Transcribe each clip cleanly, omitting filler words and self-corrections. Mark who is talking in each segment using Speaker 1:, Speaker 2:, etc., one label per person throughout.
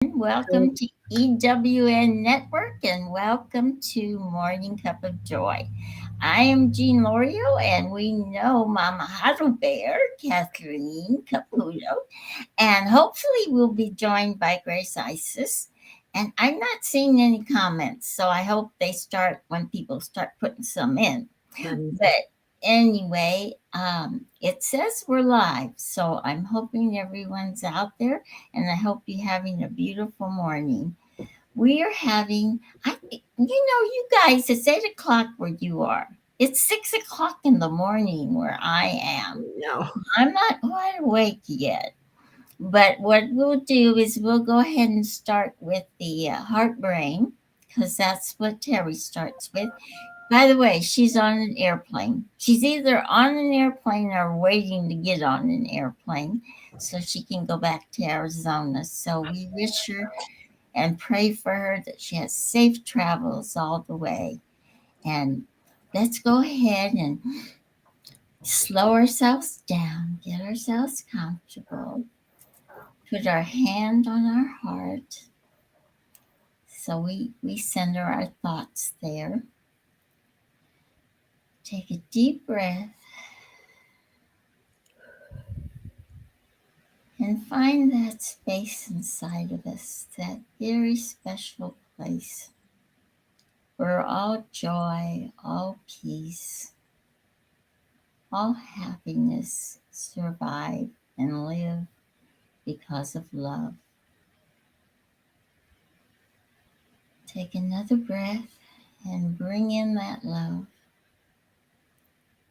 Speaker 1: Welcome to EWN Network and welcome to Morning Cup of Joy. I am Jean Lorio, and we know Mama Huddle Bear, Kathleen Caputo, and hopefully we'll be joined by Graceisis. And I'm not seeing any comments, so I hope they start when people start putting some in. But anyway, it says we're live, so I'm hoping everyone's out there, and I hope you're having a beautiful morning. We are having, you guys, it's 8 o'clock where you are. It's 6 o'clock in the morning where I am.
Speaker 2: No.
Speaker 1: I'm not quite awake yet. But what we'll do is we'll go ahead and start with the heart brain, because that's what Teri starts with. By the way, she's on an airplane. She's either on an airplane or waiting to get on an airplane so she can go back to Arizona. So we wish her and pray for her that she has safe travels all the way. And let's go ahead and slow ourselves down, get ourselves comfortable, put our hand on our heart. So we center our thoughts there. Take a deep breath and find that space inside of us, that very special place where all joy, all peace, all happiness survive and live because of love. Take another breath and bring in that love.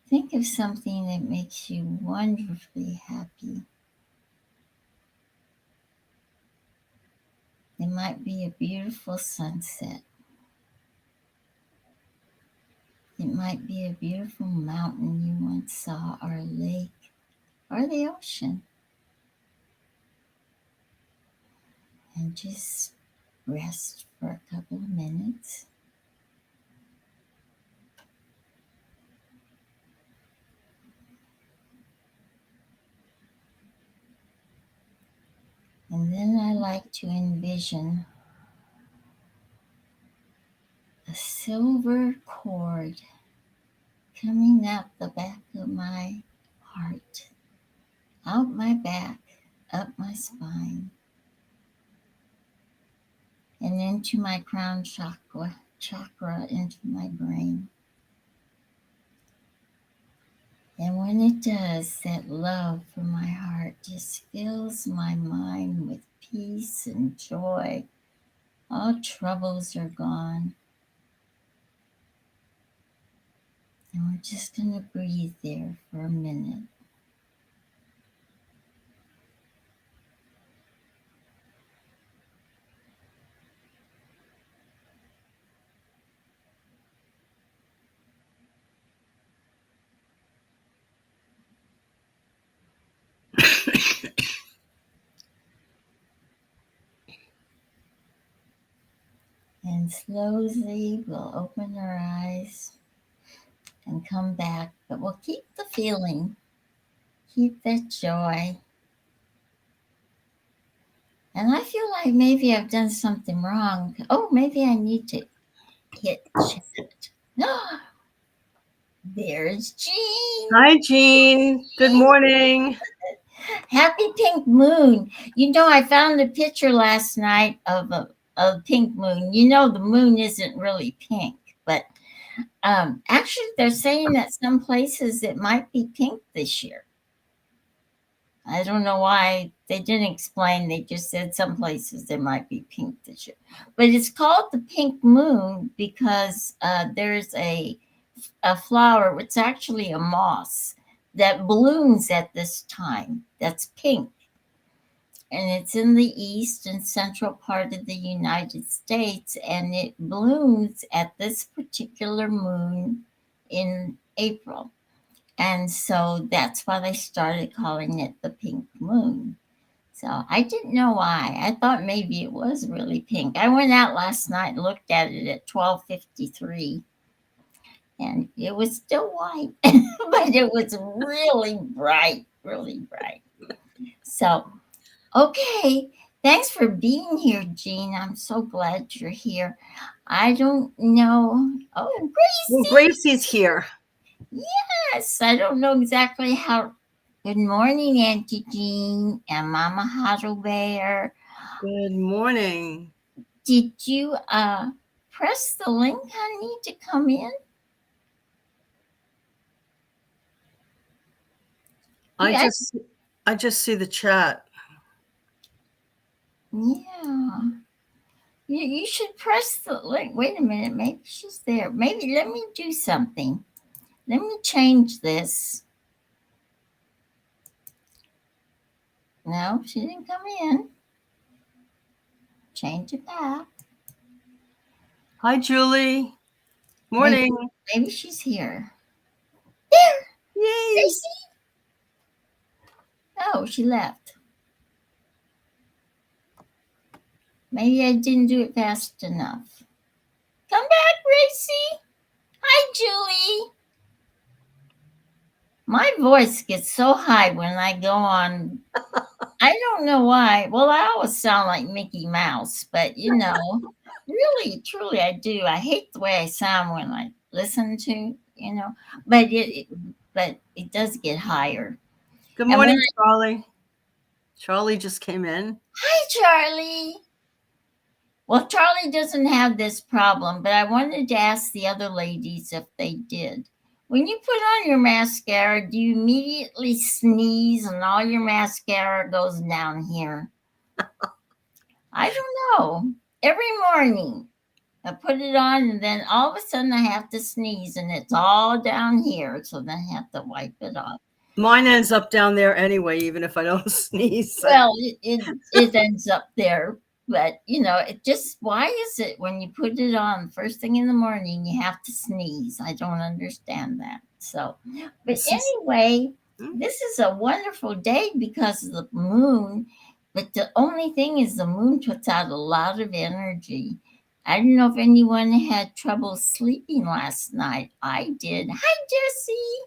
Speaker 1: Think of something that makes you wonderfully happy. It might be a beautiful sunset. It might be a beautiful mountain you once saw, or a lake, or the ocean. And just rest for a couple of minutes. And then I like to envision a silver cord coming out the back of my heart, out my back, up my spine, and into my crown chakra into my brain. And when it does, that love from my heart just fills my mind with peace and joy. All troubles are gone. And we're just going to breathe there for a minute. And slowly we'll open our eyes and come back, but we'll keep the feeling, keep that joy. And I feel like maybe I've done something wrong. Oh, maybe I need to hit chat. No, there's Jean.
Speaker 2: Hi, Jean. Good morning.
Speaker 1: Happy pink moon. I found a picture last night of a pink moon. The moon isn't really pink, but actually, they're saying that some places it might be pink this year. I don't know why they didn't explain. They just said some places there might be pink this year. But it's called the pink moon because there's a flower, it's actually a moss that blooms at this time that's pink. And it's in the east and central part of the United States, and it blooms at this particular moon in April. And so that's why they started calling it the pink moon. So I didn't know why. I thought maybe it was really pink. I went out last night and looked at it at 12:53, and it was still white, but it was really bright, really bright. So, okay, Thanks for being here, Jean. I'm so glad you're here. I don't know. Oh,
Speaker 2: Well,
Speaker 1: Gracie.
Speaker 2: Gracie's here.
Speaker 1: Yes, I don't know exactly how. Good morning, Auntie Jean and Mama Huddle Bear.
Speaker 2: Good morning.
Speaker 1: Did you press the link, honey, to come in?
Speaker 2: I
Speaker 1: Yeah.
Speaker 2: just see the chat.
Speaker 1: Yeah. You should press the link. Wait a minute. Maybe she's there. Maybe let me do something. Let me change this. No, she didn't come in. Change it back.
Speaker 2: Hi, Julie. Morning.
Speaker 1: Maybe she's here. There!
Speaker 2: Yay!
Speaker 1: Gracie! Oh, she left. Maybe I didn't do it fast enough. Come back, Gracie! Hi, Julie! My voice gets so high when I go on. I don't know why. Well, I always sound like Mickey Mouse, but really, truly, I do. I hate the way I sound when I listen to, but it does get higher.
Speaker 2: Good
Speaker 1: And
Speaker 2: morning, Charlie. Charlie just came in.
Speaker 1: Hi, Charlie. Well, Charlie doesn't have this problem, but I wanted to ask the other ladies if they did. When you put on your mascara, do you immediately sneeze and all your mascara goes down here? I don't know. Every morning I put it on and then all of a sudden I have to sneeze and it's all down here. So then I have to wipe it off.
Speaker 2: Mine ends up down there anyway, even if I don't sneeze.
Speaker 1: Well, it ends up there. But, it just, why is it when you put it on first thing in the morning, you have to sneeze? I don't understand that. So, but anyway, this is a wonderful day because of the moon. But the only thing is the moon puts out a lot of energy. I don't know if anyone had trouble sleeping last night. I did. Hi, Jessie.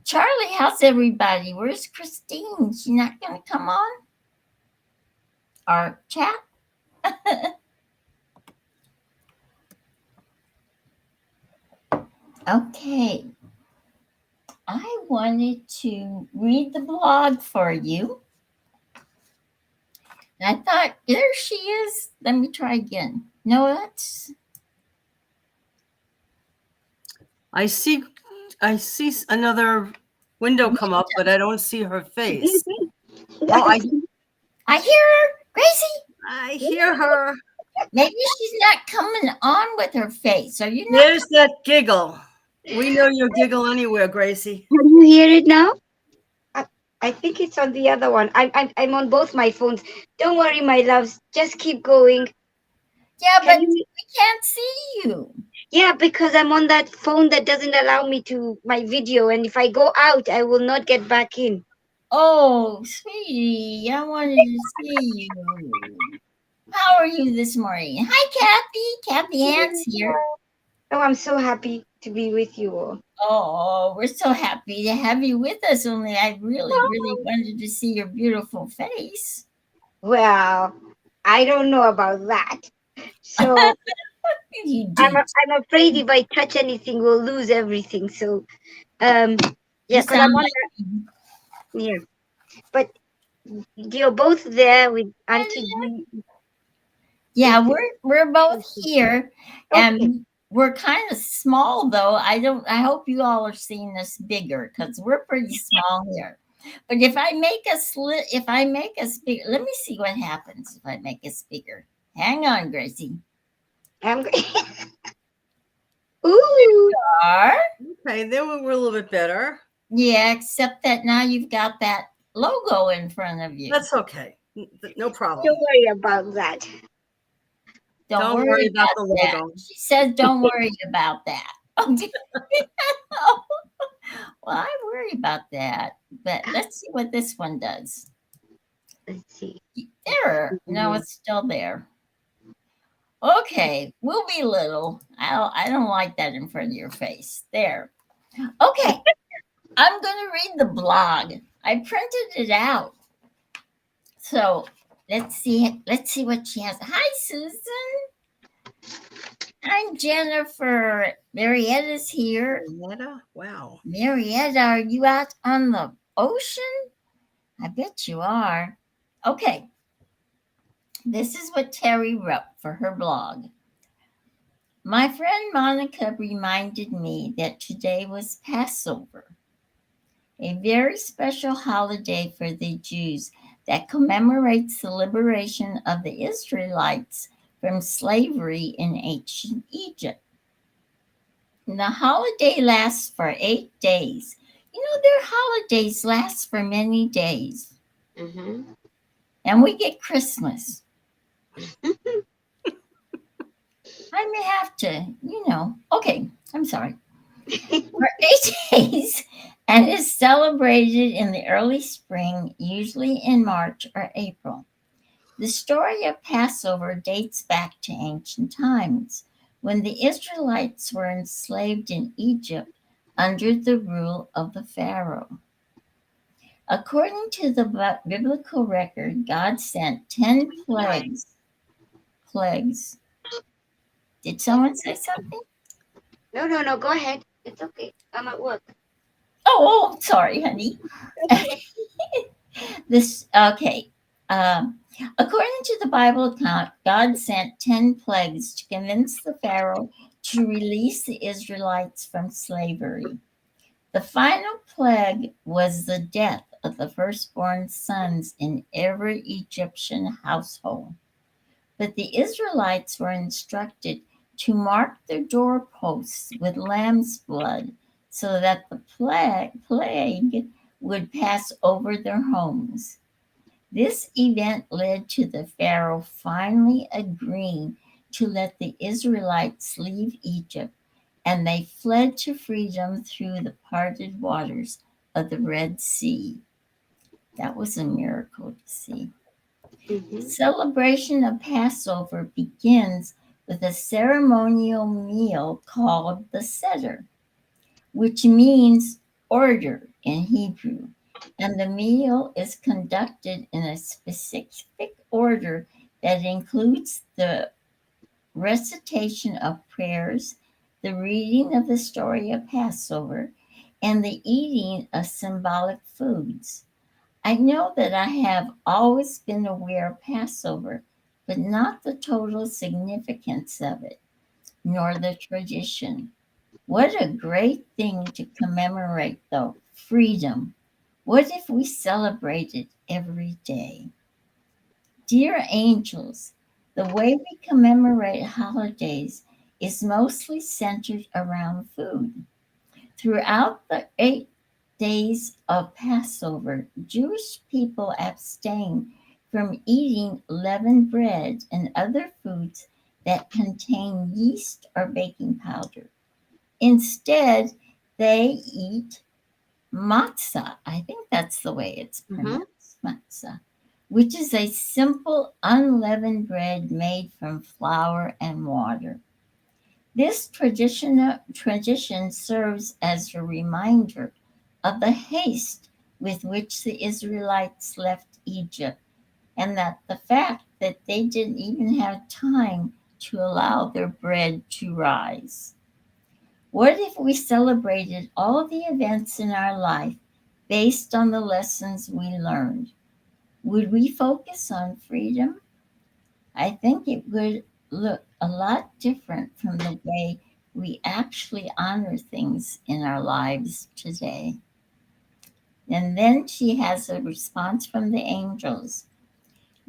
Speaker 1: Charlie, how's everybody? Where's Christine? She's not going to come on our chat? Okay. I wanted to read the blog for you. I thought, there she is. Let me try again. No, that's.
Speaker 2: I see another window come up, but I don't see her face. Oh,
Speaker 1: I hear her, Gracie.
Speaker 2: I hear her.
Speaker 1: Maybe she's not coming on with her face. Are you not?
Speaker 2: There's that giggle. We know you giggle anywhere, Gracie.
Speaker 3: Can you hear it now? I think it's on the other one. I'm on both my phones. Don't worry, my loves. Just keep going.
Speaker 1: Yeah, but we can't see you.
Speaker 3: Yeah, because I'm on that phone that doesn't allow me to my video, and if I go out, I will not get back in.
Speaker 1: Oh, sweetie, I wanted to see you. How are you this morning? Hi, Kathy. Kathy Ann's here.
Speaker 3: Oh, I'm so happy to be with you all.
Speaker 1: Oh, we're so happy to have you with us. Only I really, really wanted to see your beautiful face.
Speaker 3: Well, I don't know about that. So I'm afraid if I touch anything, we'll lose everything. So, yeah, because I'm on that. Yeah, but you're both there with Auntie G.
Speaker 1: Yeah, we're both here, and
Speaker 3: Okay.
Speaker 1: we're kind of small though. I hope you all are seeing us bigger because we're pretty small here. But if I make us bigger, let me see what happens if I make us bigger. Hang on, Gracie.
Speaker 3: I'm
Speaker 1: Ooh. You are.
Speaker 2: Okay, then we're a little bit better.
Speaker 1: Yeah, except that now you've got that logo in front of you.
Speaker 2: That's okay. No problem.
Speaker 3: Don't worry about that.
Speaker 1: Don't worry about the logo. She says don't worry about that. Okay. Well, I worry about that. But let's see what this one does.
Speaker 3: Let's see.
Speaker 1: There. No, it's still there. Okay, we'll be little. I don't like that in front of your face. There. Okay. I'm going to read the blog. I printed it out. So let's see. Let's see what she has. Hi, Susan. I'm Jennifer. Marietta's here.
Speaker 2: Marietta? Wow.
Speaker 1: Marietta, are you out on the ocean? I bet you are. Okay, this is what Teri wrote for her blog. My friend Monica reminded me that today was Passover, a very special holiday for the Jews that commemorates the liberation of the Israelites from slavery in ancient Egypt. And the holiday lasts for 8 days. You know, their holidays last for many days.
Speaker 3: Mm-hmm.
Speaker 1: And we get Christmas. I may have to, Okay, I'm sorry. For 8 days, and is celebrated in the early spring, usually in March or April. The story of Passover dates back to ancient times when the Israelites were enslaved in Egypt under the rule of the Pharaoh. According to the biblical record, God sent 10 plagues. Plagues. Did someone say something?
Speaker 3: No. Go ahead. It's okay. I'm at work.
Speaker 1: Sorry, honey.
Speaker 3: Okay.
Speaker 1: This okay. According to the Bible account, God sent 10 plagues to convince the Pharaoh to release the Israelites from slavery. The final plague was the death of the firstborn sons in every Egyptian household. But the Israelites were instructed to mark their doorposts with lamb's blood so that the plague would pass over their homes. This event led to the Pharaoh finally agreeing to let the Israelites leave Egypt, and they fled to freedom through the parted waters of the Red Sea. That was a miracle to see. The
Speaker 3: Mm-hmm.
Speaker 1: celebration of Passover begins with a ceremonial meal called the Seder, which means order in Hebrew. And the meal is conducted in a specific order that includes the recitation of prayers, the reading of the story of Passover, and the eating of symbolic foods. I know that I have always been aware of Passover, but not the total significance of it, nor the tradition. What a great thing to commemorate, though freedom. What if we celebrated every day? Dear angels, the way we commemorate holidays is mostly centered around food. Throughout the 8 days of Passover, Jewish people abstain from eating leavened bread and other foods that contain yeast or baking powder. Instead, they eat matzah. I think that's the way it's
Speaker 3: Mm-hmm.
Speaker 1: pronounced, matzah, which is a simple unleavened bread made from flour and water. This tradition serves as a reminder of the haste with which the Israelites left Egypt, and that the fact that they didn't even have time to allow their bread to rise. What if we celebrated all the events in our life based on the lessons we learned? Would we focus on freedom? I think it would look a lot different from the way we actually honor things in our lives today. And then she has a response from the angels.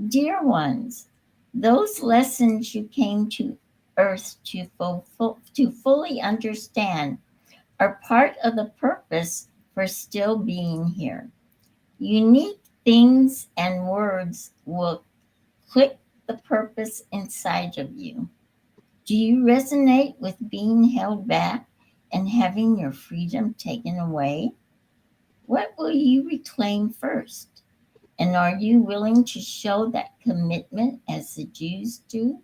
Speaker 1: Dear ones, those lessons you came to earth to fully understand are part of the purpose for still being here. Unique things and words will click the purpose inside of you. Do you resonate with being held back and having your freedom taken away? What will you reclaim first? And are you willing to show that commitment as the Jews do?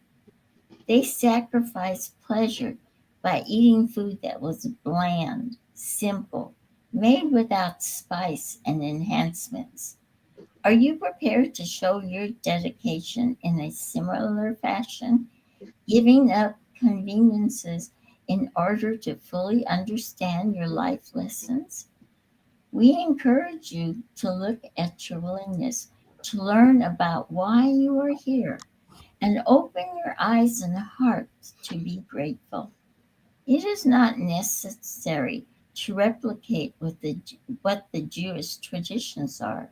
Speaker 1: They sacrificed pleasure by eating food that was bland, simple, made without spice and enhancements. Are you prepared to show your dedication in a similar fashion, giving up conveniences in order to fully understand your life lessons? We encourage you to look at your willingness to learn about why you are here and open your eyes and heart to be grateful. It is not necessary to replicate what the Jewish traditions are.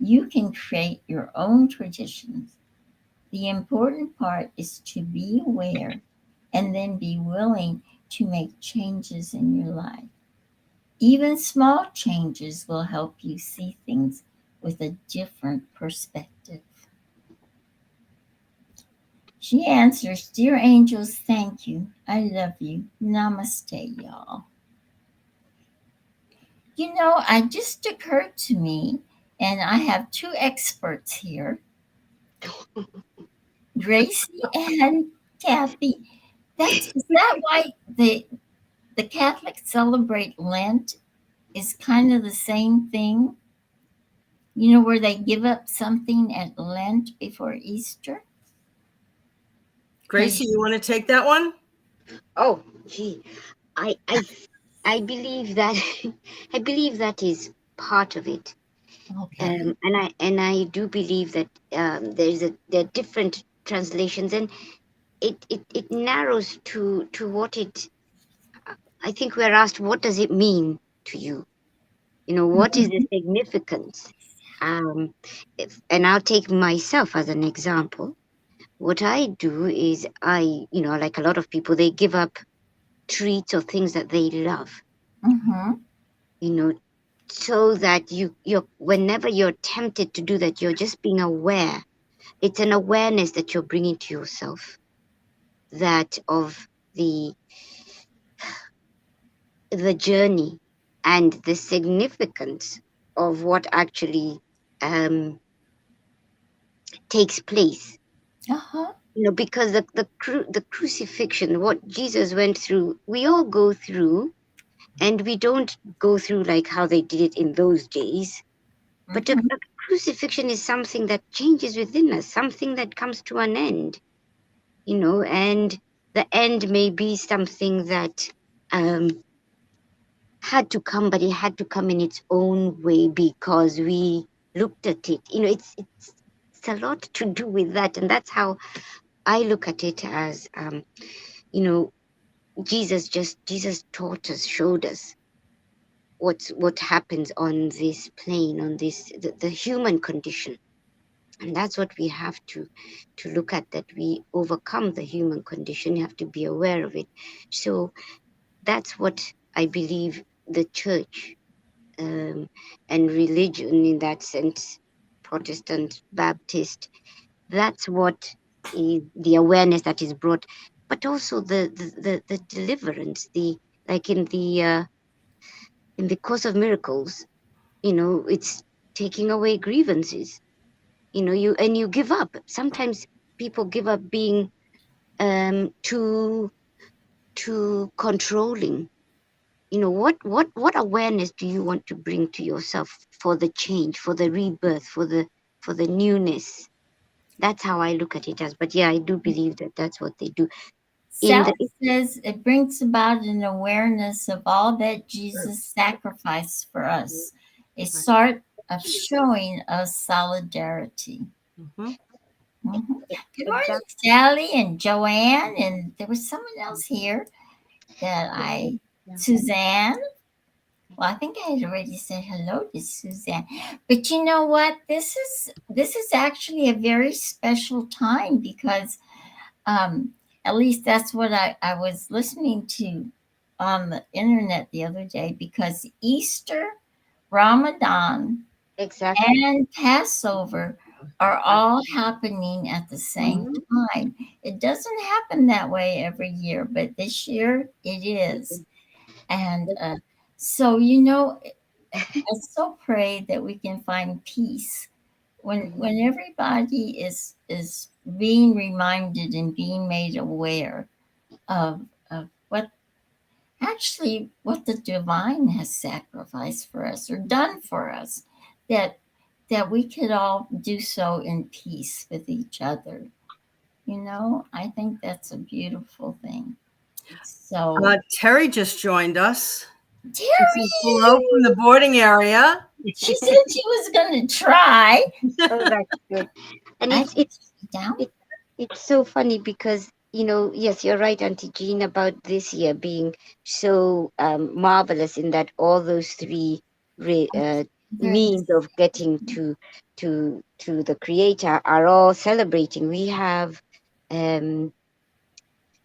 Speaker 1: You can create your own traditions. The important part is to be aware and then be willing to make changes in your life. Even small changes will help you see things with a different perspective. She answers, Dear angels, thank you. I love you. Namaste, y'all. I just occurred to me, and I have two experts here, Gracie and Kathy. Is that why the Catholics celebrate Lent? Is kind of the same thing, where they give up something at Lent before Easter?
Speaker 2: Gracie, you want to take that one?
Speaker 3: Oh, gee, I I I believe that I believe that is part of it.
Speaker 1: Okay.
Speaker 3: And I do believe that there are different translations, and it narrows to what it. I think we're asked, what does it mean to you? What is the significance? And I'll take myself as an example. What I do is like a lot of people, they give up treats or things that they love,
Speaker 1: Mm-hmm.
Speaker 3: you know, so that you're whenever you're tempted to do that, you're just being aware. It's an awareness that you're bringing to yourself, that of the journey and the significance of what actually um, takes place.
Speaker 1: Uh-huh.
Speaker 3: Because the crucifixion, what Jesus went through, we all go through, and we don't go through like how they did it in those days. But
Speaker 1: Mm-hmm.
Speaker 3: a crucifixion is something that changes within us, something that comes to an end, and the end may be something that um, had to come, but it had to come in its own way because we looked at it. It's a lot to do with that, and that's how I look at it as you know Jesus taught us, showed us what happens on this plane, on the human condition, and that's what we have to look at, that we overcome the human condition. You have to be aware of it. So that's what I believe the church and religion, in that sense, Protestant, Baptist, that's what is the awareness that is brought, but also the deliverance, the like in the course of miracles, it's taking away grievances. You give up. Sometimes people give up being too controlling. What awareness do you want to bring to yourself for the change, for the rebirth, for the newness? That's how I look at it as. But yeah, I do believe that that's what they do. In
Speaker 1: Sal
Speaker 3: the
Speaker 1: says it brings about an awareness of all that Jesus sacrificed for us, a sort of showing us solidarity.
Speaker 2: Mm-hmm.
Speaker 1: Mhm. Good morning,
Speaker 3: exact
Speaker 1: Sally and Joanne, and there was someone else here Suzanne. Well, I think I had already said hello to Suzanne, but you know what? This is actually a very special time because um, at least that's what I was listening to on the internet the other day, because Easter, Ramadan,
Speaker 3: exactly.
Speaker 1: and Passover are all happening at the same
Speaker 3: Mhm.
Speaker 1: time. It doesn't happen that way every year, but this year it is. And so, I so pray that we can find peace when everybody is being reminded and being made aware of what the divine has sacrificed for us or done for us, that that we could all do so in peace with each other. I think that's a beautiful thing. So,
Speaker 2: Teri just joined us. She said hello
Speaker 1: Teri,
Speaker 2: from the boarding area.
Speaker 1: she said she was going to try.
Speaker 3: Oh, that's good. And
Speaker 1: I
Speaker 3: it's
Speaker 1: think she's down.
Speaker 3: it's so funny because yes, you're right, Auntie Jean, about this year being so marvelous in that all those three
Speaker 1: Very,
Speaker 3: means of getting to the Creator are all celebrating. We have um,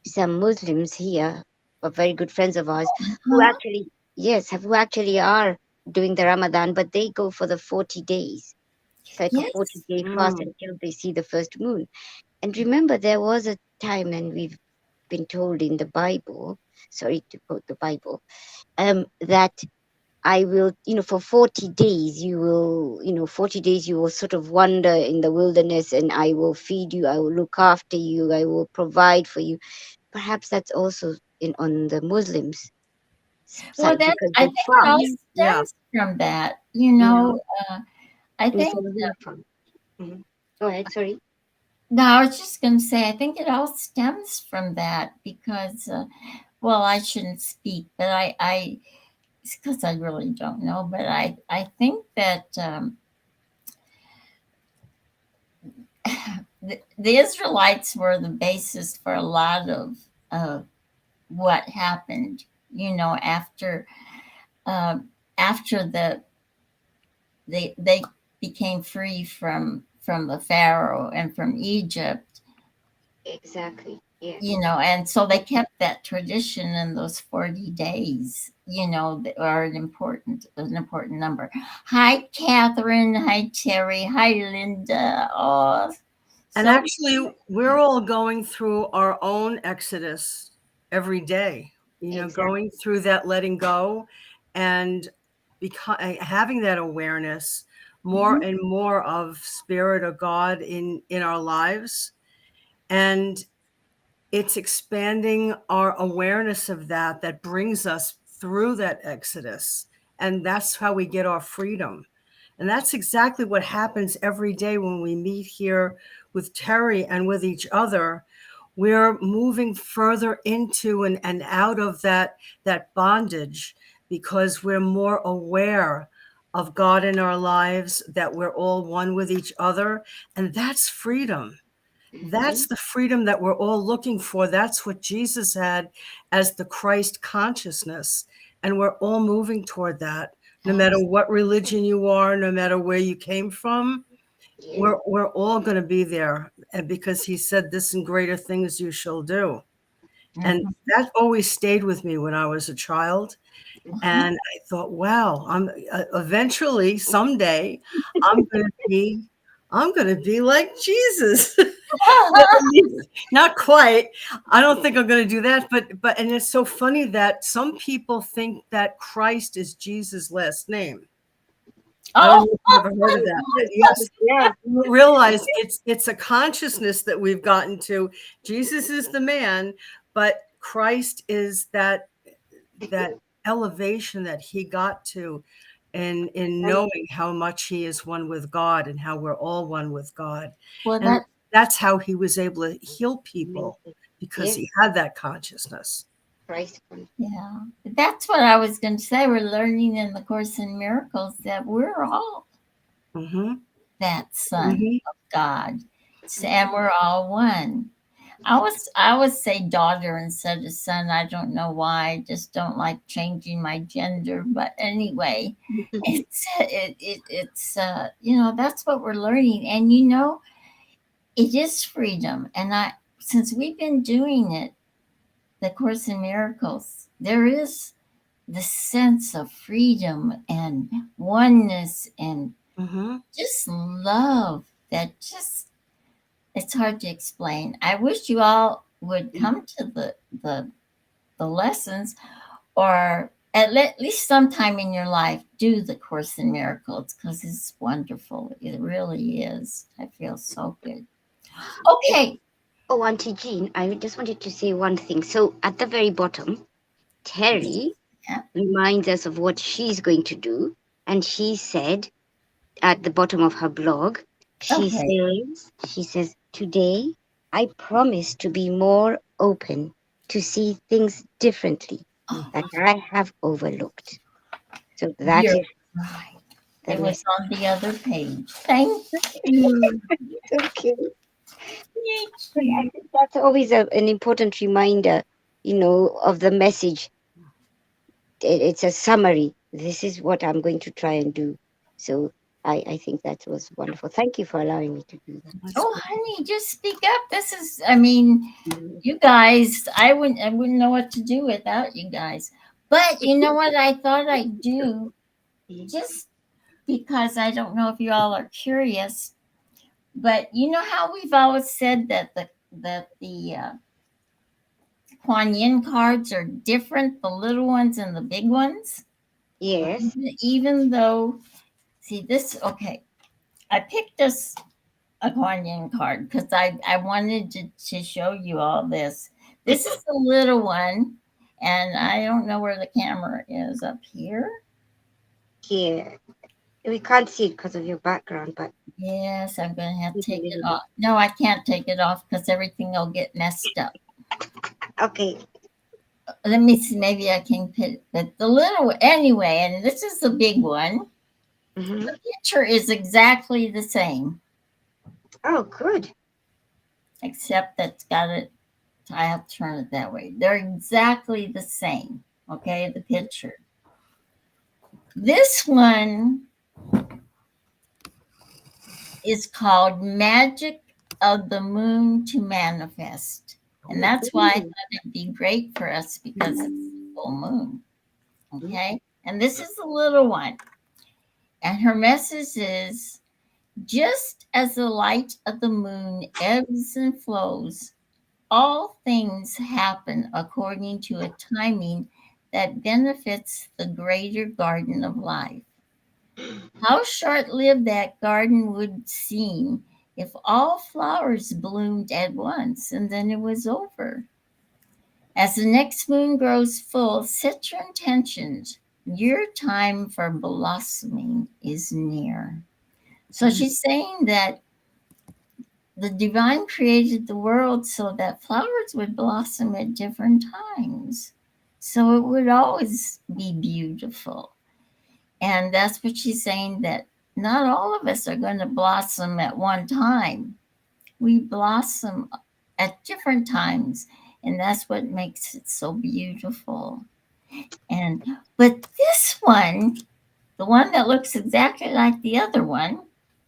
Speaker 3: some Muslims here, very good friends of ours, who
Speaker 1: huh?
Speaker 3: actually who actually are doing the Ramadan, but they go for the 40 days. It's like a
Speaker 1: Yes.
Speaker 3: 40-day fast until they see the first moon. And remember, there was a time, and we've been told in the Bible, sorry to quote the Bible, that I will, for 40 days, 40 days you will sort of wander in the wilderness, and I will feed you, I will look after you, I will provide for you. Perhaps that's also on the Muslims'
Speaker 1: Well,
Speaker 3: side
Speaker 1: that
Speaker 3: because
Speaker 1: I
Speaker 3: they
Speaker 1: think it all
Speaker 3: fast.
Speaker 2: Yeah.
Speaker 1: stems from that.
Speaker 3: Yeah.
Speaker 1: I
Speaker 3: Yes,
Speaker 1: think.
Speaker 3: Go ahead, sorry.
Speaker 1: No, I was just going to say, I think it all stems from that because, well, I shouldn't speak, but it's because I really don't know, but I think that the Israelites were the basis for a lot of what happened, after um, after they became free from the Pharaoh and from Egypt.
Speaker 3: Exactly. Yeah.
Speaker 1: And so they kept that tradition in those 40 days, that are an important number. Hi, Catherine. Hi, Teri. Hi, Linda. Oh,
Speaker 2: And
Speaker 1: so
Speaker 2: actually, we're all going through our own exodus every day,
Speaker 3: Exactly.
Speaker 2: going through that letting go and having that awareness, more
Speaker 1: mhm.
Speaker 2: and more of spirit of God in our lives. And it's expanding our awareness of that brings us through that exodus. And that's how we get our freedom. And that's exactly what happens every day when we meet here with Teri and with each other. We're moving further into and out of that bondage because we're more aware of God in our lives, that we're all one with each other. And that's freedom. That's the freedom that we're all looking for. That's what Jesus had as the Christ consciousness. And we're all moving toward that. No matter what religion you are, no matter where you came from,
Speaker 3: Yeah.
Speaker 2: we're all going to be there. And because he said, this and greater things you shall do. And
Speaker 1: Mhm.
Speaker 2: that always stayed with me when I was a child. And I thought, wow, I'm eventually someday I'm going to be like Jesus. Not quite. I don't think I'm going to do that, but and it's so funny that some people think that Christ is Jesus' last name. I don't
Speaker 1: Oh,
Speaker 2: know if you've ever heard of that, but yes,
Speaker 3: Yeah.
Speaker 2: you realize it's a consciousness that we've gotten to. Jesus is the man, but Christ is that elevation that he got to in knowing how much he is one with God and how we're all one with God.
Speaker 1: well,
Speaker 2: And that's how he was able to heal people, because
Speaker 3: Yes.
Speaker 2: he had that consciousness.
Speaker 3: Christ.
Speaker 1: yeah, that's what I was going to say. We're learning in the Course in Miracles that we're all
Speaker 2: Mm-hmm.
Speaker 1: that Son
Speaker 2: Mm-hmm.
Speaker 1: of God, and we're all one. I would say daughter instead of son. I don't know why. I just don't like changing my gender. But anyway, it's that's what we're learning, and it is freedom. And since we've been doing it, the Course in Miracles, there is the sense of freedom and oneness and
Speaker 2: Mm-hmm.
Speaker 1: just love that just it's hard to explain. I wish you all would come to the lessons, or at least sometime in your life do the Course in Miracles, because it's wonderful. It really is. I feel so good. Okay.
Speaker 3: Oh, Auntie Jean, I just wanted to say one thing. So at the very bottom, Teri
Speaker 1: Yeah.
Speaker 3: reminds us of what she's going to do. And she said, at the bottom of her blog.
Speaker 1: Okay.
Speaker 3: She says, today I promise to be more open to see things differently
Speaker 1: Oh,
Speaker 3: that I have overlooked. So that
Speaker 1: you're
Speaker 3: is
Speaker 1: right.
Speaker 3: the
Speaker 1: It was
Speaker 3: message.
Speaker 1: on the other page. Thank you.
Speaker 3: Okay.
Speaker 1: Thank
Speaker 3: But I
Speaker 1: you.
Speaker 3: think that's always an important reminder, of the message. It's a summary. This is what I'm going to try and do. So I think that was wonderful. Thank you for allowing me to do that.
Speaker 2: That's
Speaker 1: Oh,
Speaker 2: good.
Speaker 1: honey, just speak up. This is, I mean, you guys, I wouldn't know what to do without you guys. But you know what I thought I'd do? Just because I don't know if you all are curious, but you know how we've always said that the Kuan Yin cards are different, the little ones and the big ones?
Speaker 3: Yes.
Speaker 1: Even though, see this, okay, I picked this a Kuan Yin card because I wanted to show you all this. This is the little one, and I don't know where the camera is up here.
Speaker 3: Here. We can't see it because of your background, but
Speaker 1: Yes, I'm going to have to
Speaker 3: it's a
Speaker 1: take it
Speaker 3: little
Speaker 1: off. No, I can't take it off because everything will get messed up.
Speaker 3: bit. Okay.
Speaker 1: Let me see, maybe I can put but the little anyway, and this is the big one.
Speaker 3: Hmm.
Speaker 1: The picture is exactly the same,
Speaker 3: Oh, good.
Speaker 1: except that's got it. I have to turn it that way. They're exactly the same. Okay, the picture. This one is called Magic of the Moon to Manifest. And that's why I
Speaker 3: Mm.
Speaker 1: thought it'd be great for us because it's full moon. Okay. And this is the little one. And her message is just as the light of the moon ebbs and flows, all things happen according to a timing that benefits the greater garden of life. How short lived that garden would seem if all flowers bloomed at once and then it was over. As the next moon grows full, set your intentions. Your time for blossoming is near. So she's saying that the divine created the world so that flowers would blossom at different times. So it would always be beautiful. And that's what she's saying that not all of us are going to blossom at one time. We blossom at different times. And that's what makes it so beautiful. And but this one, the one that looks exactly like the other one,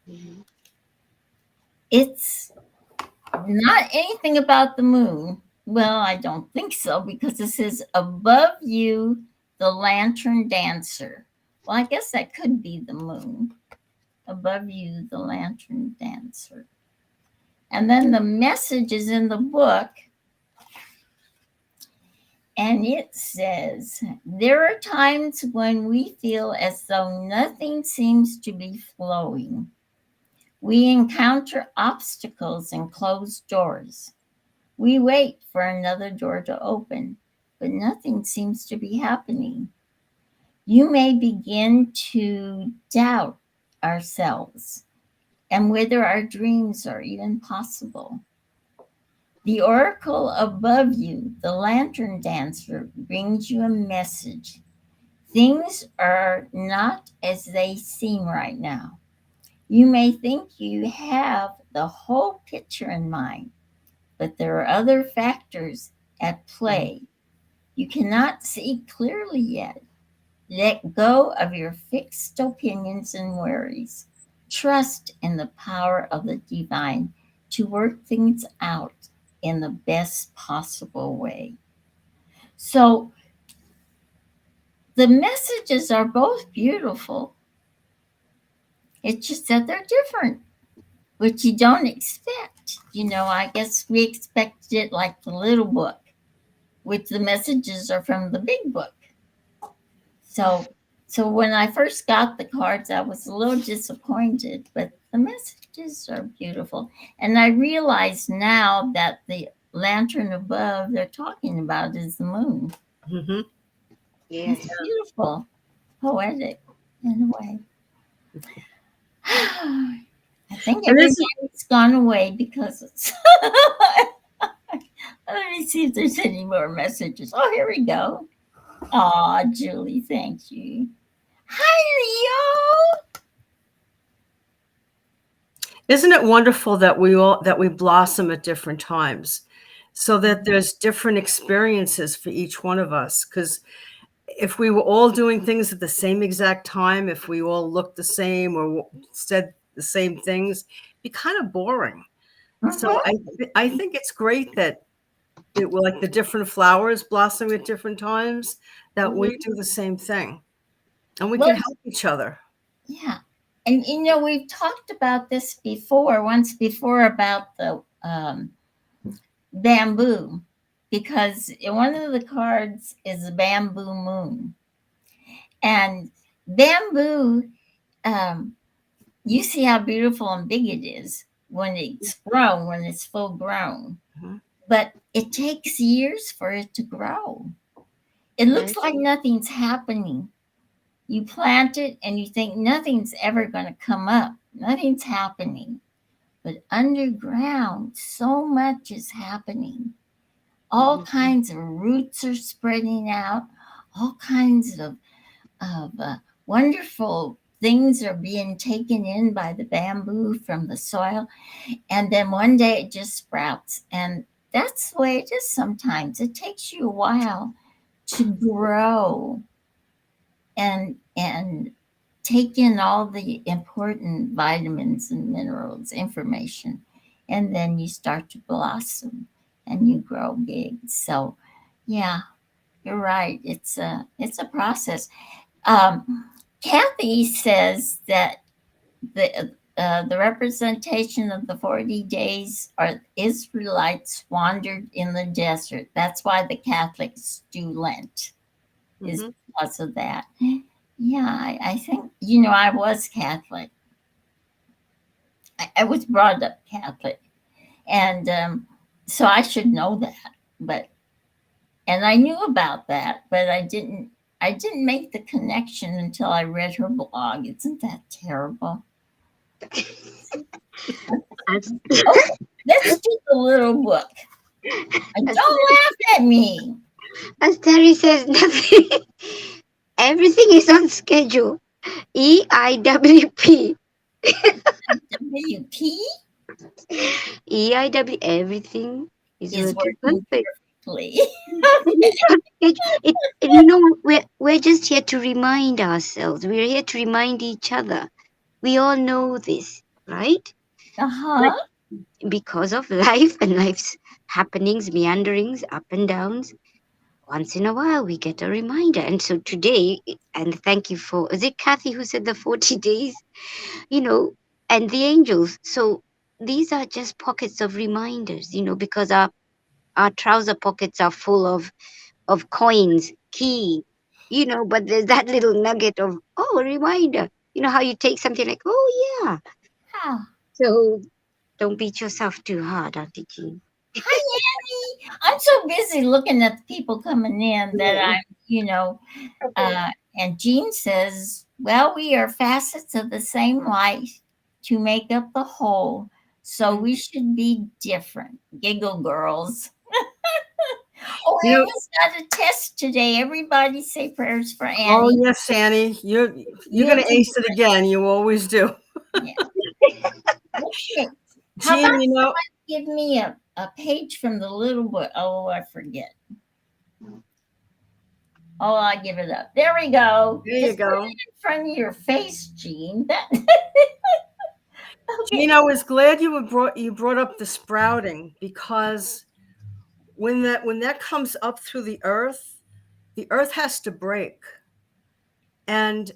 Speaker 3: Mhm.
Speaker 1: it's not anything about the moon. Well, I don't think so because it says above you, the lantern dancer. Well, I guess that could be the moon. Above you, the lantern dancer. And then the message is in the book, and it says, there are times when we feel as though nothing seems to be flowing. We encounter obstacles and closed doors. We wait for another door to open, but nothing seems to be happening. You may begin to doubt ourselves and whether our dreams are even possible. The oracle above you, the lantern dancer, brings you a message. Things are not as they seem right now. You may think you have the whole picture in mind, but there are other factors at play. You cannot see clearly yet. Let go of your fixed opinions and worries. Trust in the power of the divine to work things out in the best possible way. So the messages are both beautiful. It's just that they're different, which you don't expect. I guess we expected it like the little book, which the messages are from the big book. So when I first got the cards, I was a little disappointed, but the messages are beautiful. And I realize now that the lantern above they're talking about is the moon.
Speaker 2: Mm-hmm.
Speaker 3: Yes.
Speaker 1: It's beautiful, poetic in a way. I think
Speaker 2: And this
Speaker 1: everybody's gone away because it's. Let me see if there's any more messages. Oh, here we go. Aw, Julie, thank you. Hi,
Speaker 2: Isn't it wonderful that we blossom at different times, so that there's different experiences for each one of us? Because if we were all doing things at the same exact time, if we all looked the same or said the same things, it'd be kind of boring.
Speaker 1: Leo.
Speaker 2: So I think it's great that it will, like the different flowers blossom at different times, that we do the same thing and we
Speaker 1: Well,
Speaker 2: can help each other.
Speaker 1: yeah. And we've talked about this once before, about the bamboo, because one of the cards is a bamboo moon. And bamboo, um, you see how beautiful and big it is when it's grown, when it's full grown.
Speaker 2: Mhm.
Speaker 1: But it takes years for it to grow. It looks like nothing's happening. You plant it and you think nothing's ever going to come up, nothing's happening. But underground, so much is happening. All kinds of roots are spreading out, all kinds of wonderful things are being taken in by the bamboo from the soil. And then one day it just sprouts. And that's the way it is sometimes. It takes you a while to grow and take in all the important vitamins and minerals information, and then you start to blossom and you grow big. So yeah, you're right, it's a process. Kathy says that the representation of the 40 days are Israelites wandered in the desert. That's why the Catholics do Lent, is because of that. Yeah, I think, I was Catholic. I was brought up Catholic. And so I should know that. And I knew about that, but I didn't make the connection until I read her blog. Isn't that terrible? Okay, let's do the little book. Don't laugh at me.
Speaker 3: As Teri says, nothing. Everything is on schedule. EIWP.
Speaker 1: WP
Speaker 3: EIW. Everything
Speaker 1: is
Speaker 3: working
Speaker 1: working
Speaker 3: perfect.
Speaker 1: perfectly.
Speaker 3: We're just here to remind ourselves. We're here to remind each other. We all know this, right?
Speaker 1: Uh-huh.
Speaker 3: Because of life and life's happenings, meanderings, up and downs, once in a while we get a reminder. And so today, and thank you for, is it Kathy who said the 40 days? And the angels. So these are just pockets of reminders, because our trouser pockets are full of coins, key, but there's that little nugget of, a reminder. You know how you take something like, oh yeah.
Speaker 1: Ah.
Speaker 3: So don't beat yourself too hard, Auntie Jean.
Speaker 1: Hi, Annie. I'm so busy looking at the people coming in that and Jean says, well, we are facets of the same light to make up the whole, so we should be different. Giggle girls. Oh, Annie's got a test today. Everybody say prayers for Annie.
Speaker 2: Oh yes, Annie, you're going to ace it again. You always do.
Speaker 1: Yeah. Okay.
Speaker 2: Jean,
Speaker 1: How about give me a page from the little book? Oh, I forget. Oh, I give it up. There we go.
Speaker 2: There
Speaker 1: Just
Speaker 2: you go.
Speaker 1: put it in front of your face, Jean. Okay.
Speaker 2: Jean, I was glad you brought up the sprouting, because when that comes up through the earth has to break. And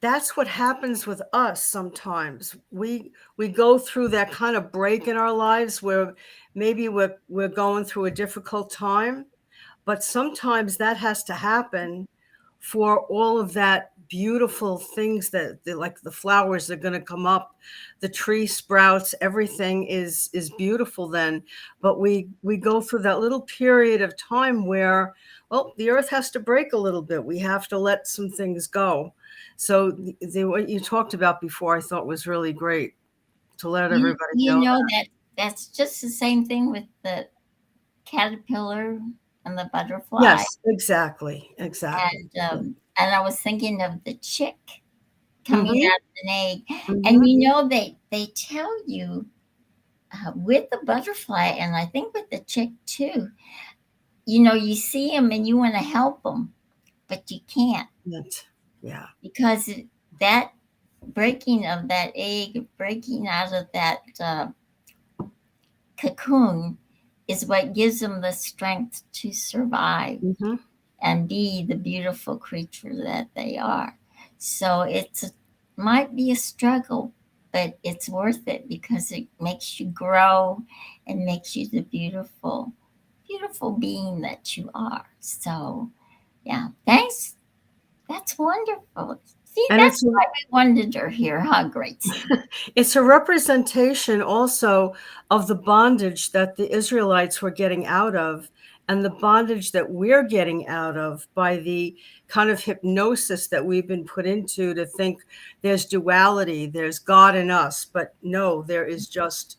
Speaker 2: that's what happens with us sometimes. We go through that kind of break in our lives where maybe we're going through a difficult time, but sometimes that has to happen for all of that beautiful things that like the flowers are going to come up, the tree sprouts, everything is beautiful then. But we go through that little period of time where, well, the earth has to break a little bit. We have to let some things go. So what you talked about before, I thought was really great to let everybody
Speaker 1: you
Speaker 2: know.
Speaker 1: know that's just the same thing with the caterpillar and the butterfly.
Speaker 2: Yes, exactly.
Speaker 1: And I was thinking of the chick coming out of an egg.
Speaker 2: Mhm.
Speaker 1: And you know, they tell you with the butterfly, and I think with the chick too, you know, you see them and you want to help them, but you can't.
Speaker 2: Yeah.
Speaker 1: Because that breaking of that egg, breaking out of that cocoon is what gives them the strength to survive and be the beautiful creature that they are. So might be a struggle, but it's worth it because it makes you grow and makes you the beautiful, beautiful being that you are. So, yeah, thanks. That's wonderful. See,
Speaker 2: And
Speaker 1: that's why we wanted her here, huh, Gracie?
Speaker 2: It's a representation also of the bondage that the Israelites were getting out of, and the bondage that we're getting out of by the kind of hypnosis that we've been put into to think there's duality, there's God in us, but no, there is just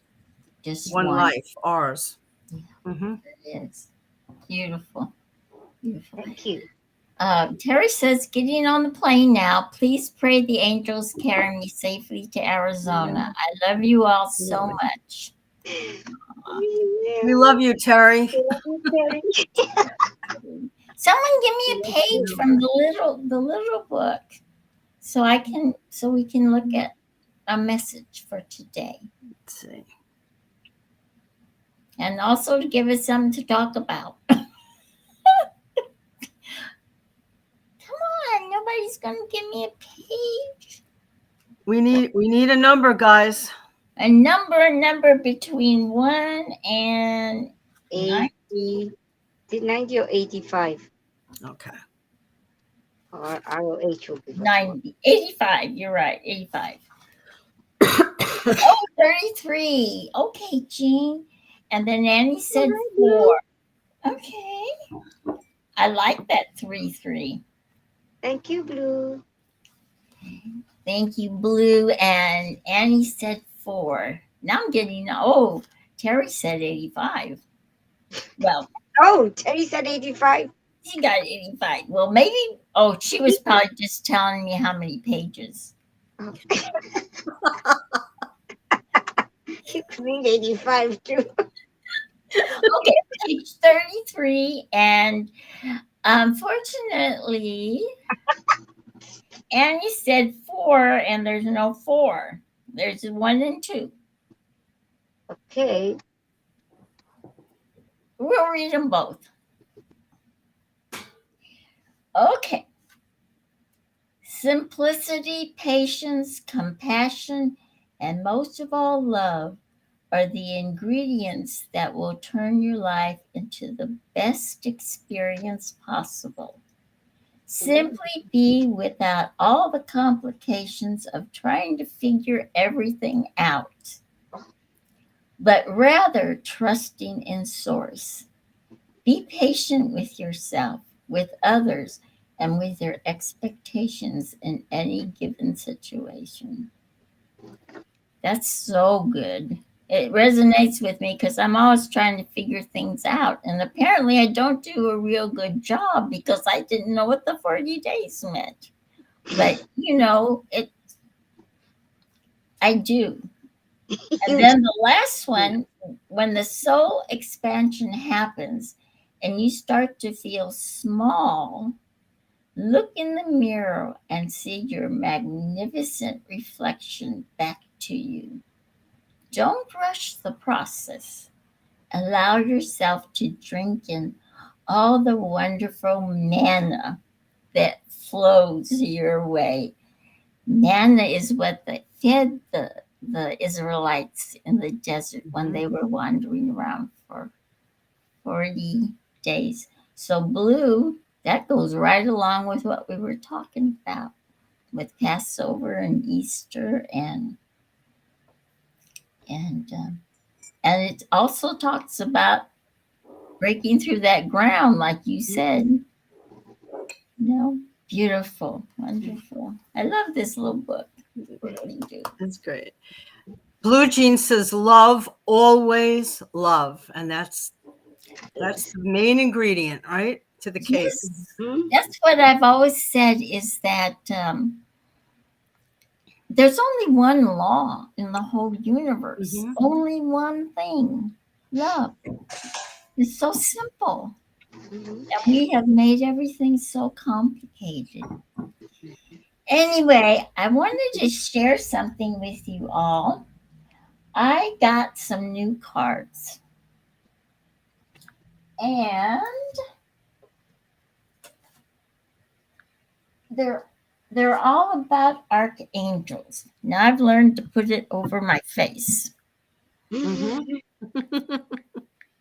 Speaker 2: one life, ours.
Speaker 1: Yeah, it is. Beautiful. Beautiful.
Speaker 3: Thank you.
Speaker 1: Teri says, getting on the plane now. Please pray the angels carry me safely to Arizona. I love you all so much.
Speaker 2: We love you, Teri.
Speaker 1: Someone give me a page from the little book so we can look at a message for today.
Speaker 2: Let's see.
Speaker 1: And also to give us something to talk about. Nobody's gonna give me a page.
Speaker 2: We need a number, guys.
Speaker 1: A number between 1 and
Speaker 3: 80. 90 or 85?
Speaker 2: Okay.
Speaker 3: Or ROH will be
Speaker 1: 90. 85. You're right. 85. Oh, 33. Okay, Jean. And then Annie said 4. Okay. I like that 3-3.
Speaker 3: Thank you, Blue.
Speaker 1: Thank you, Blue. And Annie said 4. Now I'm getting, Teri said 85. Well.
Speaker 3: Oh, Teri said 85.
Speaker 1: She got 85. Well, maybe, she was probably just telling me how many pages.
Speaker 3: Oh. You read 85 too.
Speaker 1: Okay, page 33. And unfortunately, Annie said 4, and there's no 4. There's 1 and 2.
Speaker 3: Okay.
Speaker 1: We'll read them both. Okay. Simplicity, patience, compassion, and most of all, love are the ingredients that will turn your life into the best experience possible. Simply be without all the complications of trying to figure everything out, but rather trusting in Source. Be patient with yourself, with others, and with your expectations in any given situation. That's so good. It resonates with me because I'm always trying to figure things out. And apparently I don't do a real good job because I didn't know what the 40 days meant. But, I do. And then the last one, when the soul expansion happens and you start to feel small, look in the mirror and see your magnificent reflection back to you. Don't rush the process. Allow yourself to drink in all the wonderful manna that flows your way. Manna is what fed the Israelites in the desert when they were wandering around for 40 days. So blue, that goes right along with what we were talking about. with Passover and Easter, and um, and it also talks about breaking through that ground, like you said. Beautiful, wonderful. I love this little book. I really do.
Speaker 2: That's great. Blue Jean says, love, always love. And that's the main ingredient, right? To the cake.
Speaker 1: Yes, that's what I've always said, is that there's only one law in the whole universe. Only one thing, love. It's so simple. And we have made everything so complicated. Anyway, I wanted to share something with you all. I got some new cards. And they're all about archangels. Now I've learned to put it over my face.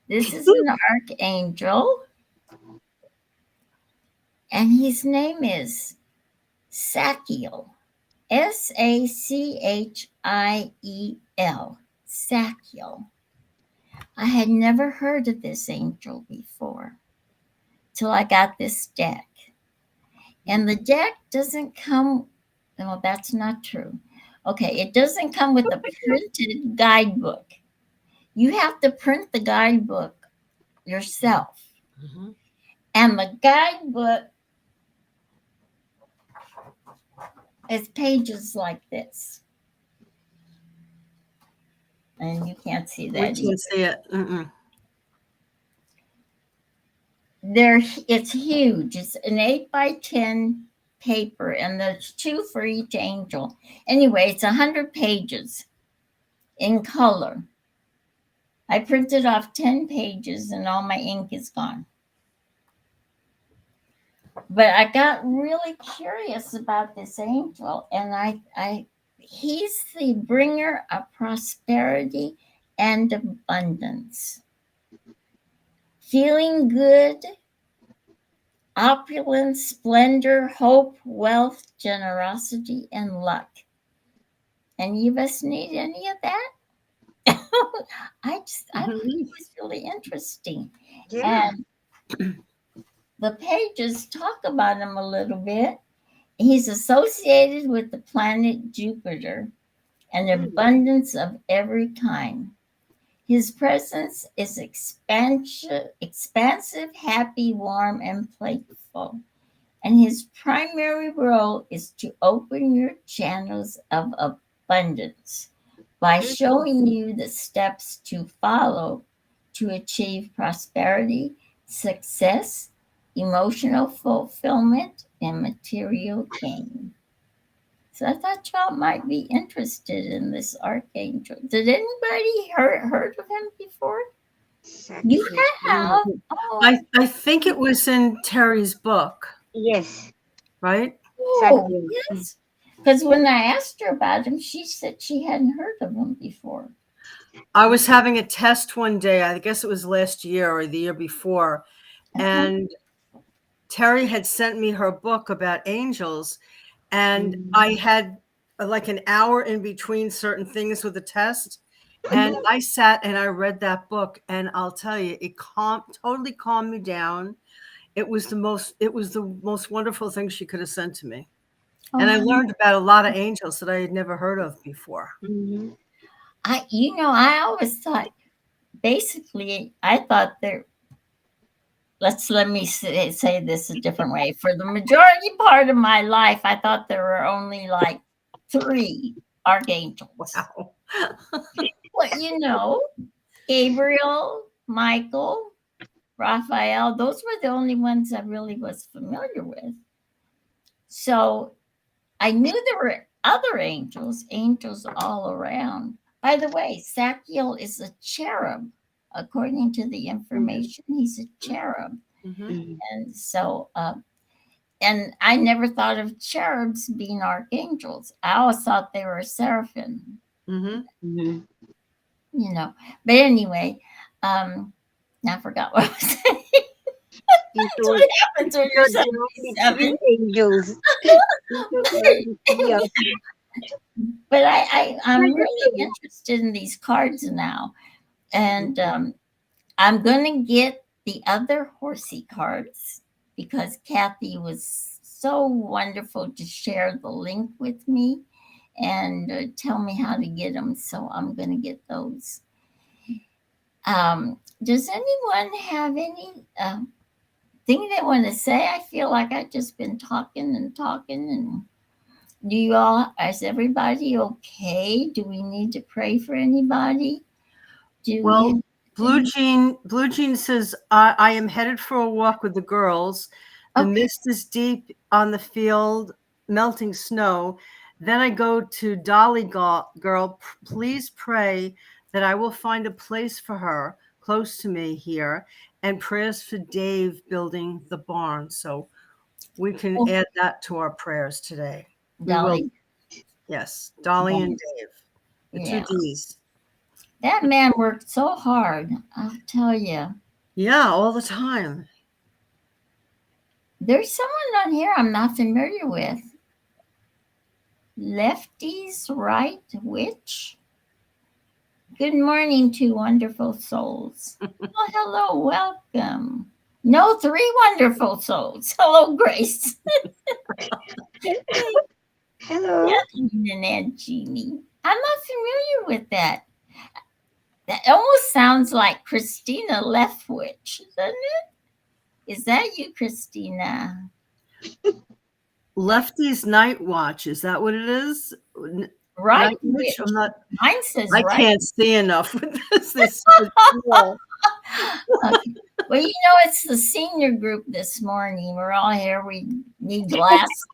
Speaker 1: This is an archangel, and his name is Sachiel. Sachiel. Sachiel. I had never heard of this angel before till I got this deck. And the deck doesn't come, well, that's not true. Okay, it doesn't come with a printed guidebook. You have to print the guidebook yourself. And the guidebook is pages like this. And you can't see that.
Speaker 2: We can't see it.
Speaker 1: It's huge. It's an 8x10 paper, and there's 2 for each angel. Anyway, it's 100 pages in color. I printed off 10 pages and all my ink is gone. But I got really curious about this angel, and he's the bringer of prosperity and abundance. Feeling good, opulence, splendor, hope, wealth, generosity, and luck. Any of us need any of that? I thought it was really interesting.
Speaker 3: Yeah.
Speaker 1: And the pages talk about him a little bit. He's associated with the planet Jupiter, an abundance of every kind. His presence is expansive, happy, warm, and playful. And his primary role is to open your channels of abundance by showing you the steps to follow to achieve prosperity, success, emotional fulfillment, and material gain. So I thought y'all might be interested in this archangel. Did anybody heard of him before? You have? Oh.
Speaker 2: I think it was in Teri's book.
Speaker 3: Yes.
Speaker 2: Right?
Speaker 1: Oh, yes. Because when I asked her about him, she said she hadn't heard of him before.
Speaker 2: I was having a test one day. I guess it was last year or the year before. And Teri had sent me her book about angels. And I had like an hour in between certain things with the test. And I sat and I read that book. And I'll tell you, it totally calmed me down. It was the most wonderful thing she could have sent to me. And I learned about a lot of angels that I had never heard of before.
Speaker 1: I always thought, basically, I thought let me say this a different way. For the majority part of my life, I thought there were only like 3 archangels.
Speaker 2: Wow.
Speaker 1: Well, Gabriel, Michael, Raphael, those were the only ones I really was familiar with. So I knew there were other angels all around. By the way, Sachiel is a cherub. According to the information, he's a cherub. And so, and I never thought of cherubs being archangels. I always thought they were seraphim. But anyway, I forgot what I was saying.
Speaker 3: You
Speaker 1: That's
Speaker 3: told,
Speaker 1: what happens when
Speaker 3: you
Speaker 1: you're
Speaker 3: told there are only
Speaker 1: 77.
Speaker 3: three angels. You told there are only three of
Speaker 1: But I'm
Speaker 3: them.
Speaker 1: really interested in these cards now. And I'm going to get the other horsey cards because Kathy was so wonderful to share the link with me and tell me how to get them. So I'm going to get those. Does anyone have any thing they want to say? I feel like I've just been talking and talking. And do you all, is everybody okay? Do we need to pray for anybody? Do
Speaker 2: Well,
Speaker 1: we?
Speaker 2: Blue Jean says, I am headed for a walk with the girls. The
Speaker 1: Okay.
Speaker 2: mist is deep on the field, melting snow. Then I go to Dolly Girl. Please pray that I will find a place for her close to me here, and prayers for Dave building the barn. So we can
Speaker 1: Oh,
Speaker 2: add that to our prayers today. We will.
Speaker 1: Dolly.
Speaker 2: Yes, Dolly and Dave, the two
Speaker 1: Yeah.
Speaker 2: D's.
Speaker 1: That man worked so hard. I'll tell you.
Speaker 2: Yeah, all the time.
Speaker 1: There's someone on here I'm not familiar with. Lefty's Right Witch. Good morning, two wonderful souls. Oh, hello, welcome. No, three wonderful souls. Hello, Grace.
Speaker 3: Hello.
Speaker 1: Kathleen and Aunt Jeannie. I'm not familiar with that. That almost sounds like Christina Leftwich, doesn't it? Is that you, Christina?
Speaker 2: Lefty's Night Watch. Is that what it is?
Speaker 1: Right
Speaker 2: Night Watch?
Speaker 1: Witch.
Speaker 2: I'm not.
Speaker 1: Mine says
Speaker 2: I
Speaker 1: right.
Speaker 2: can't see enough with this.
Speaker 1: Okay. Well, you know, it's the senior group this morning. We're all here. We need glasses.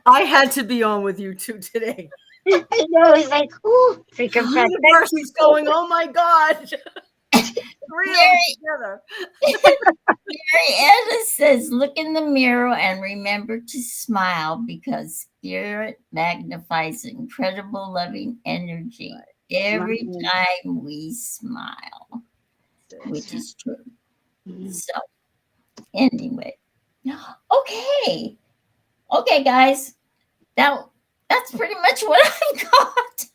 Speaker 2: I had to be on with you two today.
Speaker 3: I know, it's like, ooh,
Speaker 2: The
Speaker 3: freaking
Speaker 2: universe is going, oh my God. Three of them together.
Speaker 1: Marietta says, look in the mirror and remember to smile because spirit magnifies incredible loving energy every time we smile, which is true. So, anyway, okay, guys, that's pretty much what I've got.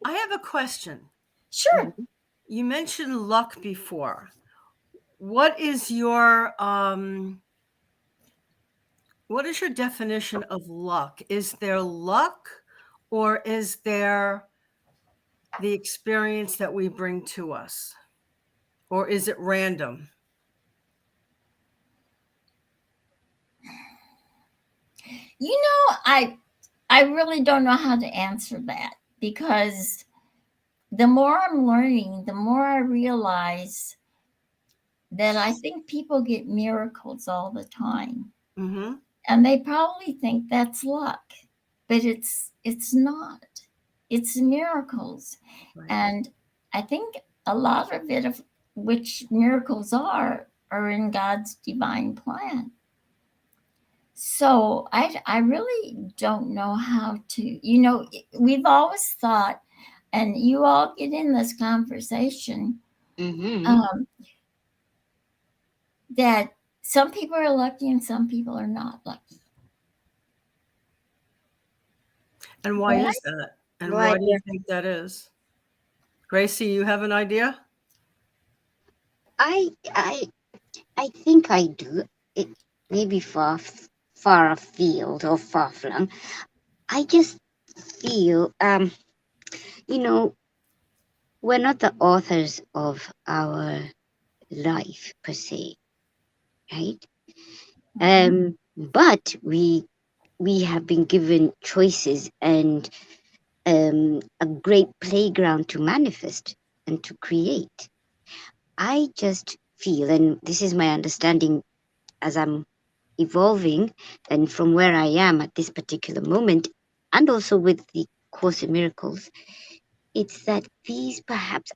Speaker 2: I have a question.
Speaker 1: Sure.
Speaker 2: You mentioned luck before. What is your definition of luck? Is there luck, or is there the experience that we bring to us? Or is it random?
Speaker 1: You know, I really don't know how to answer that because the more I'm learning, the more I realize that I think people get miracles all the time.
Speaker 2: Mm-hmm.
Speaker 1: And they probably think that's luck, but it's not. It's miracles.
Speaker 2: Right.
Speaker 1: And I think a lot of it, of which miracles are in God's divine plan. So I really don't know how to, you know, we've always thought, and you all get in this conversation, that some people are lucky and some people are not lucky.
Speaker 2: And why is that? And why do you think that is? Gracie, you have an idea?
Speaker 3: I think I do. It may be far afield or far flung. I just feel, you know, we're not the authors of our life per se, right? But we have been given choices and a great playground to manifest and to create. I just feel, and this is my understanding as I'm evolving and from where I am at this particular moment, and also with the Course in Miracles, it's that these perhaps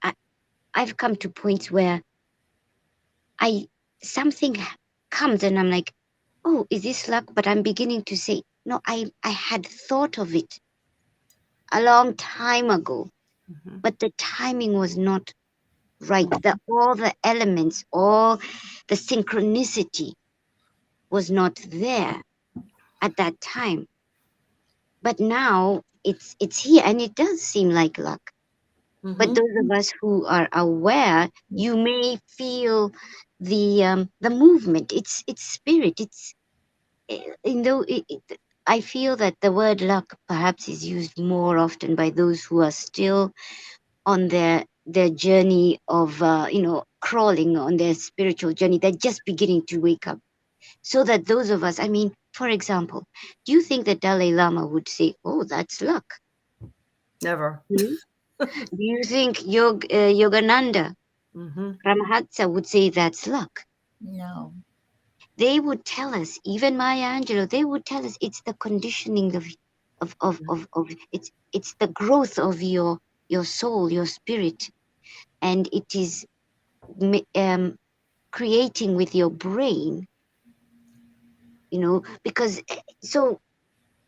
Speaker 3: I've come to points where something comes and I'm like, oh, is this luck? But I'm beginning to say, no, I had thought of it a long time ago, but the timing was not right. All the elements, all the synchronicity was not there at that time. But now it's here, and it does seem like luck. But those of us who are aware, you may feel the movement. It's spirit. I feel that the word luck perhaps is used more often by those who are still on their journey of crawling on their spiritual journey. They're just beginning to wake up. So that those of us, I mean, for example, do you think that Dalai Lama would say, "Oh, that's luck"?
Speaker 2: Never.
Speaker 3: Hmm? Do you think Yogananda Ramahatsa would say that's luck?
Speaker 1: No.
Speaker 3: They would tell us, even Maya Angelou, they would tell us it's the conditioning of it's the growth of your soul, your spirit, and it is creating with your brain, because so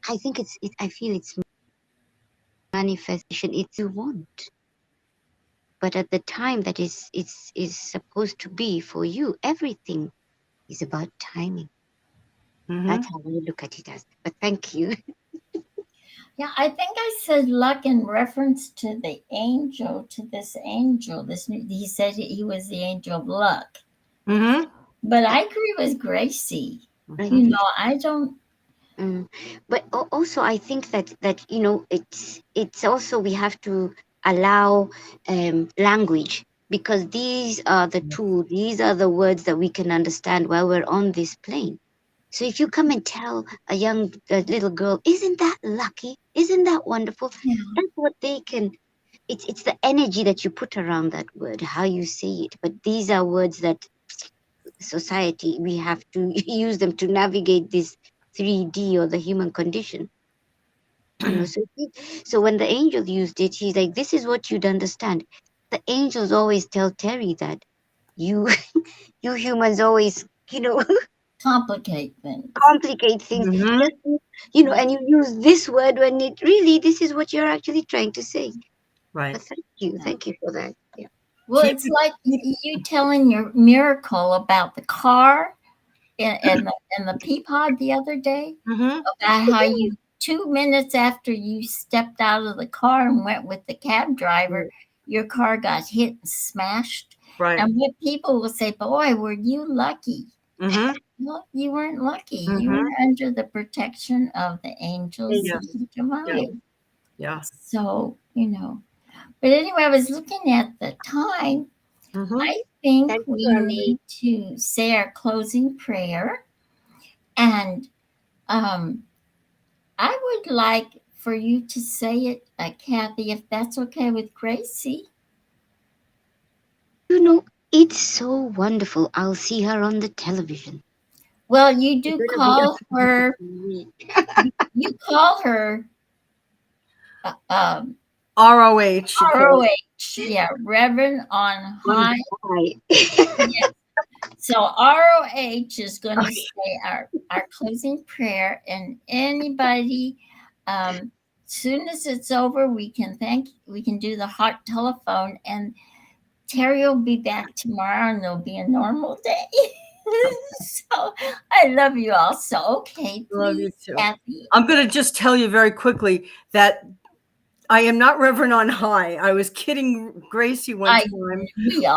Speaker 3: I think I feel it's manifestation. It's you want, but at the time that is supposed to be for you, everything is about timing. That's how I look at it as. But thank you.
Speaker 1: Yeah, I think I said luck in reference to the angel, to this angel. He said he was the angel of luck. But I agree with Gracie.
Speaker 3: Right.
Speaker 1: I don't.
Speaker 3: But also, I think that it's also we have to allow language, because these are the tools, these are the words that we can understand while we're on this plane. So if you come and tell a little girl, "Isn't that lucky? Isn't that wonderful?"
Speaker 1: Yeah.
Speaker 3: That's what they can. It's the energy that you put around that word, how you say it. But these are words that society, we have to use them to navigate this 3D or the human condition. So when the angel used it, he's like, "This is what you'd understand." The angels always tell Teri that you you humans always
Speaker 1: Complicate things.
Speaker 3: complicate things. Just and you use this word when it really, this is what you're actually trying to say.
Speaker 2: Right.
Speaker 3: But thank you for that. Yeah.
Speaker 1: Well, it's like you telling your miracle about the car and the Peapod the other day, about how you 2 minutes after you stepped out of the car and went with the cab driver, your car got hit and smashed.
Speaker 2: Right.
Speaker 1: And what people will say, "Boy, were you lucky?" Well, you weren't lucky. You were under the protection of the angels and the divine.
Speaker 2: Yeah.
Speaker 1: So, But anyway, I was looking at the time. I think we need to say our closing prayer. And I would like for you to say it, Kathy, if that's okay with Gracie.
Speaker 3: It's so wonderful. I'll see her on the television.
Speaker 1: Well, you do call her. You call her
Speaker 2: ROH.
Speaker 1: ROH. Yeah, Reverend on High. Yes. So ROH is going to say our closing prayer, and anybody, soon as it's over, we can do the hot telephone, and Teri will be back tomorrow, and there'll be a normal day. So I love you all. So okay, please,
Speaker 2: love you too.
Speaker 1: Kathy.
Speaker 2: I'm going to just tell you very quickly that I am not Reverend on High. I was kidding Gracie one time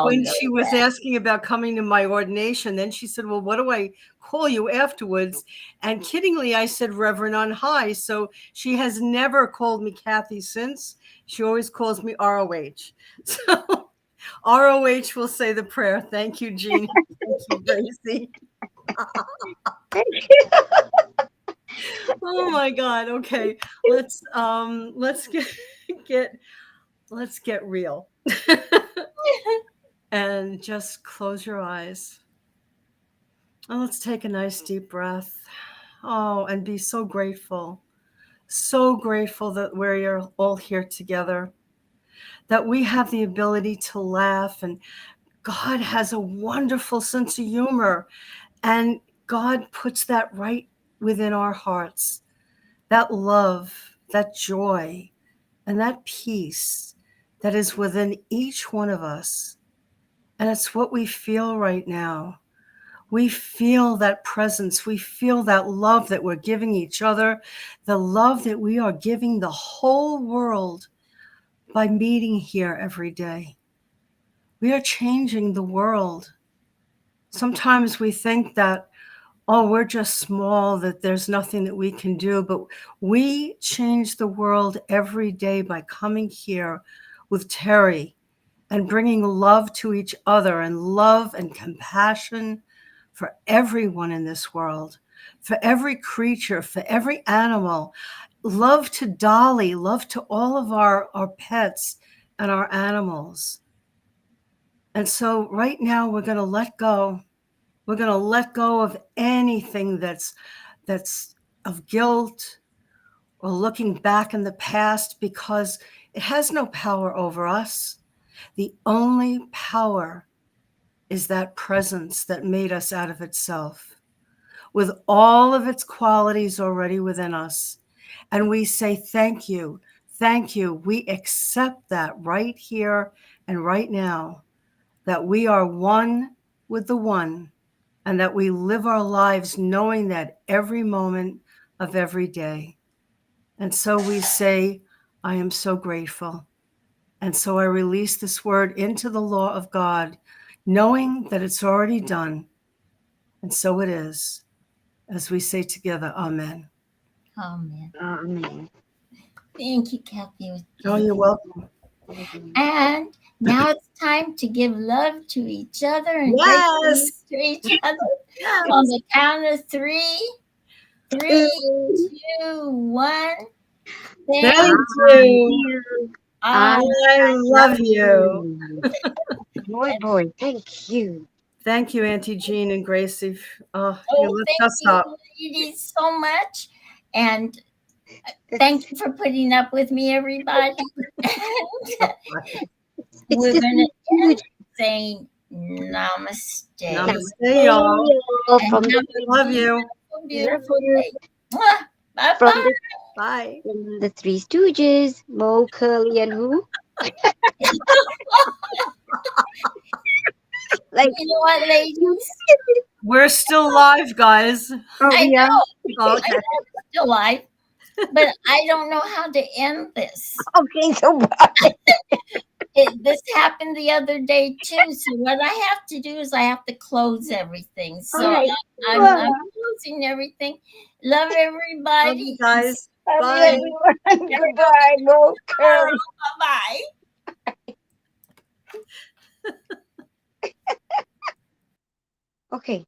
Speaker 2: when she was asking about coming to my ordination. Then she said, "Well, what do I call you afterwards?" And kiddingly, I said Reverend on High. So she has never called me Kathy since. She always calls me ROH. So ROH will say the prayer. Thank you, Jeannie. Thank you, Gracie. Oh my God. Okay. Let's get real. And just close your eyes. And let's take a nice deep breath. Oh, and be so grateful that we're all here together, that we have the ability to laugh, and God has a wonderful sense of humor, and God puts that right within our hearts, that love, that joy, and that peace that is within each one of us. And it's what we feel right now. We feel that presence. We feel that love that we're giving each other, the love that we are giving the whole world by meeting here every day. We are changing the world. Sometimes we think that, oh, we're just small, that there's nothing that we can do. But we change the world every day by coming here with Teri and bringing love to each other and love and compassion for everyone in this world, for every creature, for every animal. Love to Dolly, love to all of our pets and our animals. And so right now we're going to let go. We're going to let go of anything that's of guilt or looking back in the past, because it has no power over us. The only power is that presence that made us out of itself, with all of its qualities already within us. And we say, thank you. Thank you. We accept that right here and right now, that we are one with the one, and that we live our lives knowing that every moment of every day. And so we say, I am so grateful. And so I release this word into the law of God, knowing that it's already done. And so it is, as we say together, amen.
Speaker 1: Amen.
Speaker 3: Amen.
Speaker 1: Thank you, Kathy.
Speaker 2: Oh, you're welcome.
Speaker 1: And now it's time to give love to each other and
Speaker 2: Yes.
Speaker 1: to each other
Speaker 2: Yes.
Speaker 1: on the count of 3. 3, 2, 1.
Speaker 2: Thank
Speaker 1: Thank
Speaker 2: you.
Speaker 1: I
Speaker 2: I love you.
Speaker 3: Boy, thank you.
Speaker 2: Thank you, Auntie Jean and Gracie. Oh,
Speaker 1: Oh,
Speaker 2: you lift
Speaker 1: thank
Speaker 2: us
Speaker 1: you,
Speaker 2: up.
Speaker 1: ladies, so much. And thank you for putting up with me, everybody. We're going to end saying namaste.
Speaker 2: Namaste, y'all.
Speaker 3: From
Speaker 2: I love you.
Speaker 1: Beautiful day. Bye-bye.
Speaker 3: From the,
Speaker 2: Bye.
Speaker 3: from the Three Stooges, Mo, Curly, and who? Like,
Speaker 1: You know what, ladies?
Speaker 2: We're still live, guys.
Speaker 1: I know.
Speaker 2: Okay.
Speaker 1: I know we're still live, but I don't know how to end this.
Speaker 3: Okay, so bye.
Speaker 1: This happened the other day too. So what I have to do is I have to close everything. So
Speaker 3: Alright.
Speaker 1: I'm closing everything. Love
Speaker 2: Love
Speaker 1: everybody.
Speaker 2: you guys.
Speaker 3: Love
Speaker 2: Bye.
Speaker 3: you, everyone. Goodbye, Mo, Curly.
Speaker 1: Bye-bye.
Speaker 3: Okay.